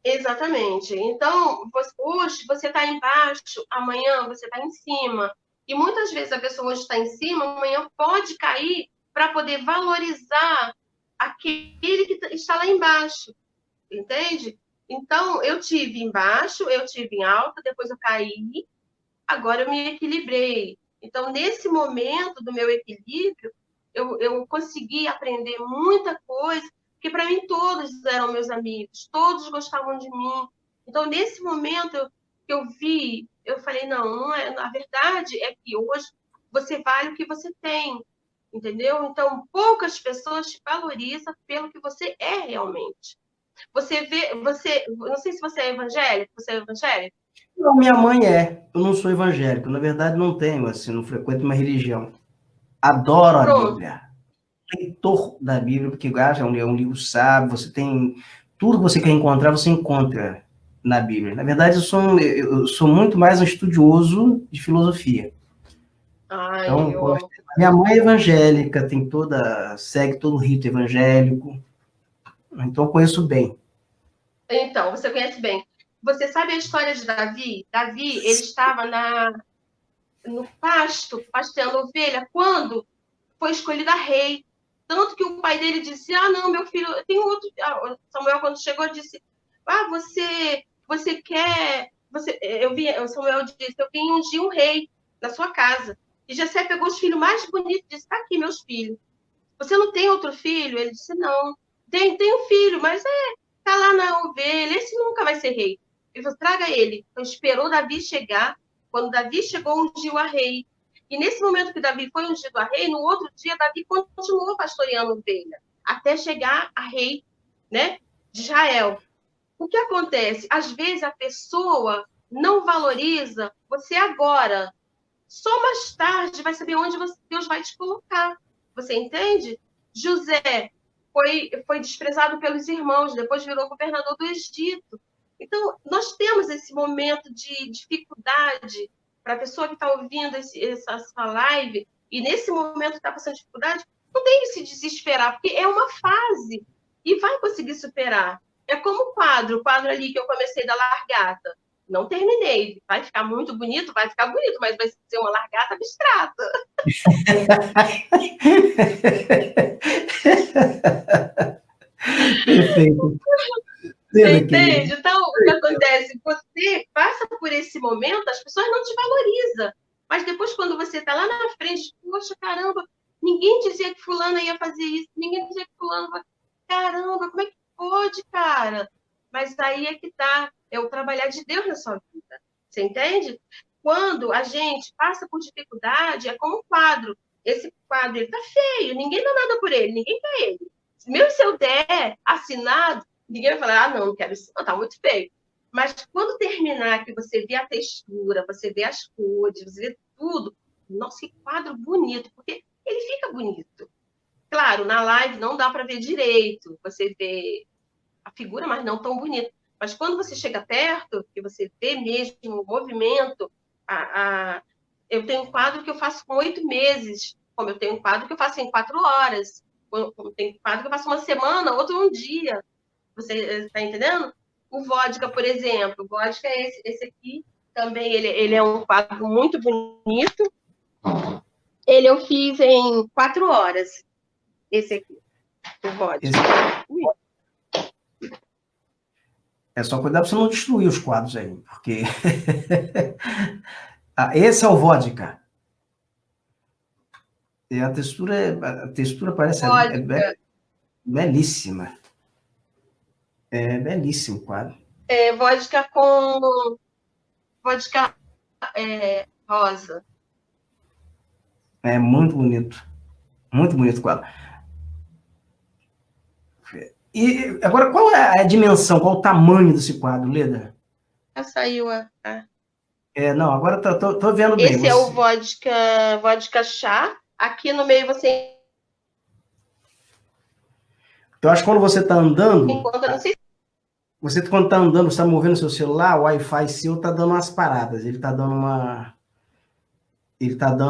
exatamente. Então, hoje você está embaixo, amanhã você está em cima. E muitas vezes a pessoa hoje está em cima, amanhã pode cair para poder valorizar aquele que está lá embaixo, entende? Então, eu tive embaixo, eu tive em alta, depois eu caí, agora eu me equilibrei. Então, nesse momento do meu equilíbrio, eu consegui aprender muita coisa, porque para mim todos eram meus amigos, todos gostavam de mim. Então, nesse momento que eu vi, eu falei, não, não é, a verdade é que hoje você vale o que você tem, entendeu? Então, poucas pessoas te valorizam pelo que você é realmente. Você vê, não sei se você é evangélico? Não, minha mãe é. Eu não sou evangélico. Na verdade, não tenho, assim, não frequento uma religião. Adoro a Pronto. Bíblia. Leitor da Bíblia, porque é um livro sábio, você tem tudo que você quer encontrar, você encontra na Bíblia. Na verdade, eu sou muito mais um estudioso de filosofia. Ai, Então, eu amo. minha mãe é evangélica, segue todo o rito evangélico, então eu conheço bem. Então, você conhece bem. Você sabe a história de Davi? Davi, ele estava no pasto, pasteando ovelha, quando foi escolhido a rei. Tanto que o pai dele disse: Ah, não, meu filho, tem outro. Samuel, quando chegou, disse: Ah, você quer. Samuel disse: Eu vim ungir um rei na sua casa. E Jessé pegou os filhos mais bonitos e disse: Está aqui, meus filhos. Você não tem outro filho? Ele disse: Não. Tem um filho, mas tá lá na ovelha, esse nunca vai ser rei. Ele falou, traga ele. Então esperou Davi chegar. Quando Davi chegou, ungiu a rei. E nesse momento que Davi foi ungido a rei, no outro dia, Davi continuou pastoreando ovelha, até chegar a rei, né, de Israel. O que acontece? Às vezes a pessoa não valoriza você agora. Só mais tarde vai saber onde Deus vai te colocar. Você entende? José foi desprezado pelos irmãos, depois virou governador do Egito. Então, nós temos esse momento de dificuldade para a pessoa que está ouvindo essa live, e nesse momento está passando dificuldade, não tem que se desesperar, porque é uma fase e vai conseguir superar. É como o quadro ali que eu comecei da largata. Não terminei. Vai ficar muito bonito? Vai ficar bonito, mas vai ser uma largata abstrata. Perfeito. Você Beleza, querido. entende? Então, o que acontece? Você passa por esse momento, as pessoas não te valorizam. Mas depois, quando você está lá na frente, poxa, caramba, ninguém dizia que fulana ia fazer isso, ninguém dizia que fulano vai... Caramba, como é que pode, cara? Mas aí é que tá, é o trabalhar de Deus na sua vida. Você entende? Quando a gente passa por dificuldade, é como um quadro. Esse quadro, ele tá feio, ninguém dá nada por ele, ninguém quer ele. Mesmo se eu der assinado, ninguém vai falar, ah, não quero isso, não, tá muito feio. Mas quando terminar, que você vê a textura, você vê as cores, você vê tudo, nossa, que quadro bonito, porque ele fica bonito. Claro, na live não dá para ver direito, você vê a figura, mas não tão bonito. Mas quando você chega perto, que você vê mesmo o movimento, eu tenho um quadro que eu faço com 8 meses, como eu tenho um quadro que eu faço em 4 horas, como tem um quadro que eu faço uma semana, outro um dia. Você está entendendo? O vodka, por exemplo, o vodka é esse aqui, também ele é um quadro muito bonito. Ele eu fiz em 4 horas, esse aqui. o vodka. Esse... É só cuidar para você não destruir os quadros aí, porque... esse é o vodka. E a textura parece belíssima. É belíssimo o quadro. Vodka com... Vodka rosa. É muito bonito. Muito bonito o quadro. E agora, qual é a dimensão, qual o tamanho desse quadro, Leda? Já saiu a... Não, agora tô vendo bem. Esse é o vodka chá. Aqui no meio você... Eu acho que quando você está andando... Enquanto, não sei se... Você, quando está andando, você está movendo o seu celular, o Wi-Fi seu está dando umas paradas. Ele está dando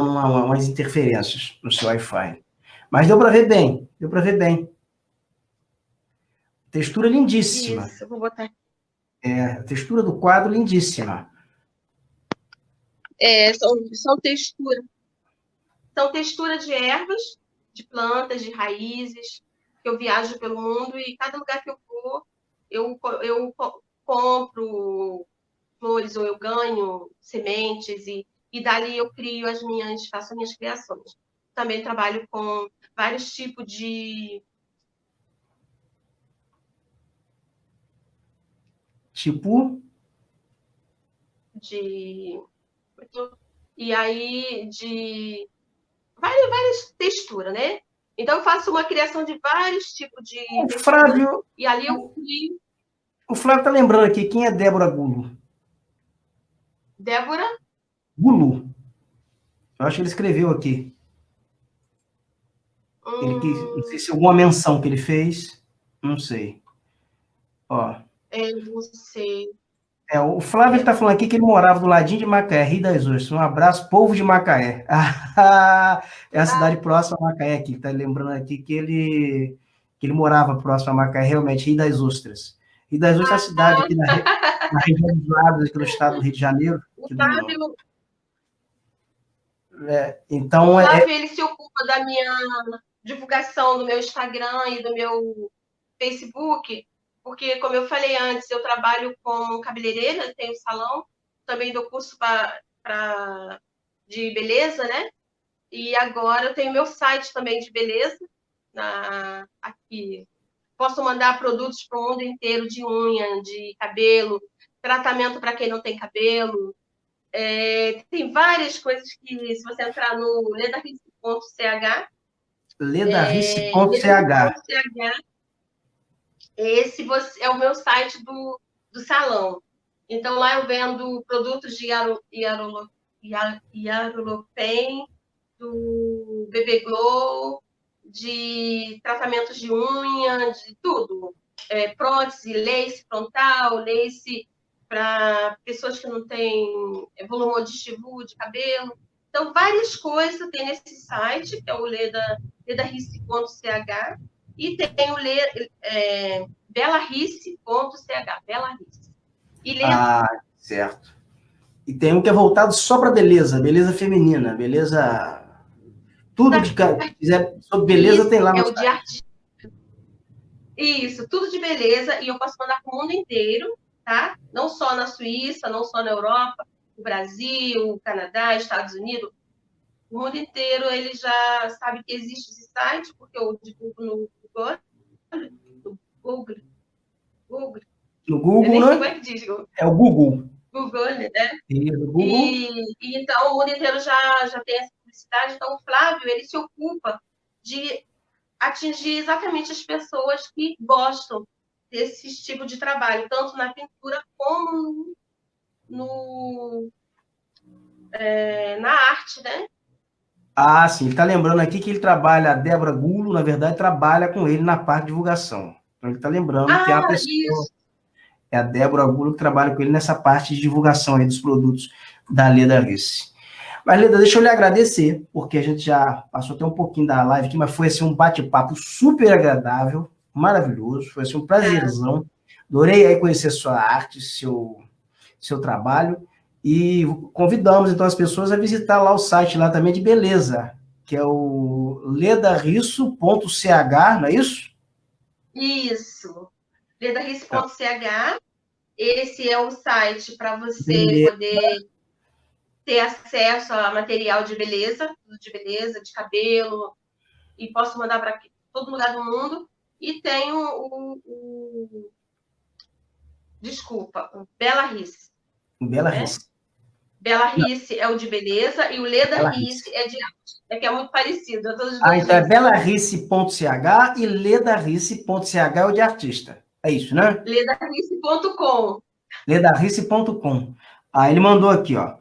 umas interferências no seu Wi-Fi. Mas deu para ver bem. Deu para ver bem. Textura lindíssima. Isso, vou botar aqui. A textura do quadro lindíssima. São texturas. São texturas de ervas, de plantas, de raízes, que eu viajo pelo mundo e cada lugar que eu vou, eu compro flores ou eu ganho sementes e dali eu faço as minhas criações. Também trabalho com vários tipos de... E aí, de várias texturas, né? Então, eu faço uma criação de vários tipos de textura. Flávio... E ali eu crio... O Flávio tá lembrando aqui, quem é Débora Gulo? Débora? Gulo. Eu acho que ele escreveu aqui. Não sei se alguma menção que ele fez. Não sei. Ó. Não sei. O Flávio está falando aqui que ele morava do ladinho de Macaé, Rio das Ostras. Um abraço, povo de Macaé. É a cidade próxima a Macaé aqui. Está lembrando aqui que ele morava próximo a Macaé, realmente, Rio das Ostras. Rio das Ostras é a cidade aqui na região dos Lagos, aqui no estado do Rio de Janeiro. O Flávio, então, o Flávio ele se ocupa da minha divulgação do meu Instagram e do meu Facebook, porque, como eu falei antes, eu trabalho com cabeleireira, tenho salão, também dou curso de beleza, né? E agora eu tenho meu site também de beleza, aqui. Posso mandar produtos para o mundo inteiro de unha, de cabelo, tratamento para quem não tem cabelo. Tem várias coisas que, se você entrar no ledarice.ch, esse é o meu site do salão. Então, lá eu vendo produtos de Hialuron-Pain, do Bebê Glow, de tratamentos de unha, de tudo. Prótese, lace frontal, lace para pessoas que não têm volume aditivo de cabelo. Então, várias coisas tem nesse site, que é o ledarice.ch, e tem o belarice.ch, Belarice. Certo. E tem um que é voltado só para beleza feminina, beleza... Tudo que quiser sobre beleza isso, tem lá no site. De artista. Isso, tudo de beleza, e eu posso mandar para o mundo inteiro, tá? Não só na Suíça, não só na Europa, o Brasil, o Canadá, Estados Unidos, o mundo inteiro ele já sabe que existe esse site, porque eu divulgo no Google. No Google, eu nem sei né? como é que diz. É o Google. Google, né? Google. E então o mundo inteiro já tem essa publicidade. Então o Flávio ele se ocupa de atingir exatamente as pessoas que gostam desse tipo de trabalho, tanto na pintura como na arte, né? Sim, ele está lembrando aqui que ele trabalha, a Débora Gulo, na verdade, trabalha com ele na parte de divulgação. Então ele está lembrando que é a pessoa, isso. é a Débora Gulo que trabalha com ele nessa parte de divulgação aí dos produtos da Ledarice. Mas, Leda, deixa eu lhe agradecer, porque a gente já passou até um pouquinho da live aqui, mas foi assim, um bate-papo super agradável, maravilhoso, foi assim, um prazerzão. Adorei aí conhecer sua arte, seu trabalho, e convidamos, então, as pessoas a visitar lá o site lá também de beleza, que é o ledariço.ch, não é isso? Isso. Ledarice.ch. Esse é o site para você Beleza. poder ter acesso a material de beleza, de cabelo, e posso mandar para todo lugar do mundo. E tem desculpa, o Bela Rice. Bela Né? Rice. Bela Rice é o de beleza e o Leda Rice é de arte. É que é muito parecido. Então é belarice.ch e ledarice.ch é o de artista. É isso, né? Ledarice.com. Ledarice.com. Ele mandou aqui, ó.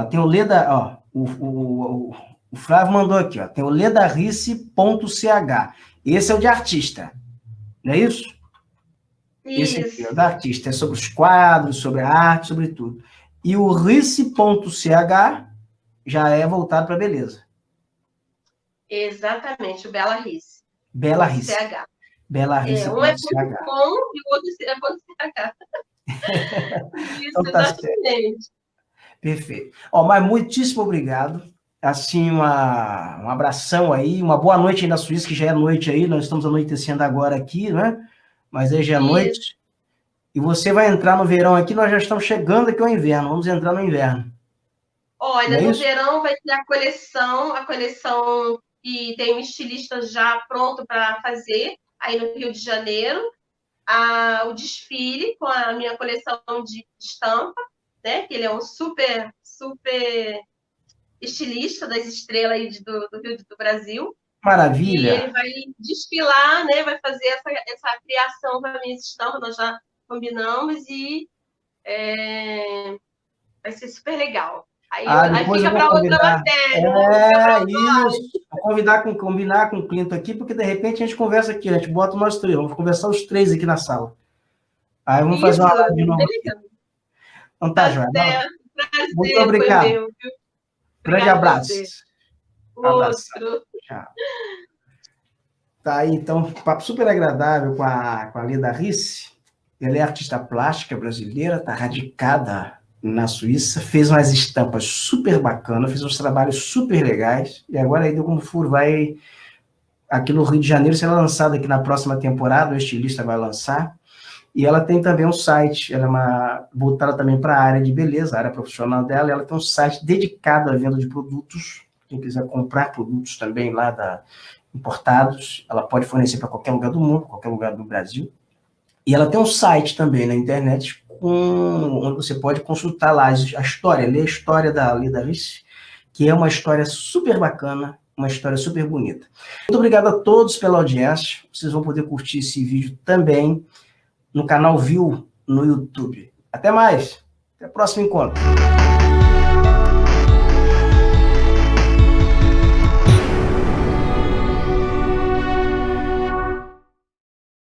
Tem o Leda, ó. O Flávio mandou aqui, ó. Tem o ledarice.ch. Esse é o de artista. Não é isso? Esse aqui é o da artista. É sobre os quadros, sobre a arte, sobre tudo. E o rice.ch já é voltado para beleza. Exatamente, o Bela Rice. Bela Rice. CH. Bela Rice. Um é .com e o outro é .ch. Isso, então, tá exatamente. Perfeito. Mas muitíssimo obrigado. Assim, um abração aí, uma boa noite aí na Suíça, que já é noite aí, nós estamos anoitecendo agora aqui, né? Mas aí já é noite. E você vai entrar no verão aqui, nós já estamos chegando aqui ao inverno, vamos entrar no inverno. Olha, no verão vai ter a coleção que tem um estilista já pronto para fazer, aí no Rio de Janeiro, o desfile com a minha coleção de estampa, né? Que ele é um super estilista das estrelas aí do Rio do Brasil. Maravilha! E ele vai desfilar, né? Vai fazer essa criação para minhas estampas, nós já combinamos e vai ser super legal. Aí fica para outra matéria. Isso. Vou combinar com o Clinton aqui, porque de repente a gente conversa aqui, a gente bota nós três, vamos conversar os três aqui na sala. Aí vamos fazer uma live de novo. Então tá, Joia. Muito obrigado. Meu, grande abraço. Abraço. Tchau. Tá aí, então, papo super agradável com a Leda Rice. Ela é artista plástica brasileira, está radicada na Suíça, fez umas estampas super bacanas, fez uns trabalhos super legais, e agora aí deu como furo, vai aqui no Rio de Janeiro ser lançada aqui na próxima temporada, o estilista vai lançar, e ela tem também um site, ela é voltada também para a área de beleza, a área profissional dela, ela tem um site dedicado à venda de produtos, quem quiser comprar produtos também lá importados, ela pode fornecer para qualquer lugar do mundo, qualquer lugar do Brasil, e ela tem um site também na internet, onde você pode consultar lá a história, ler a história da Leda Rice, que é uma história super bacana, uma história super bonita. Muito obrigado a todos pela audiência, vocês vão poder curtir esse vídeo também no canal Viu no YouTube. Até mais, até o próximo encontro.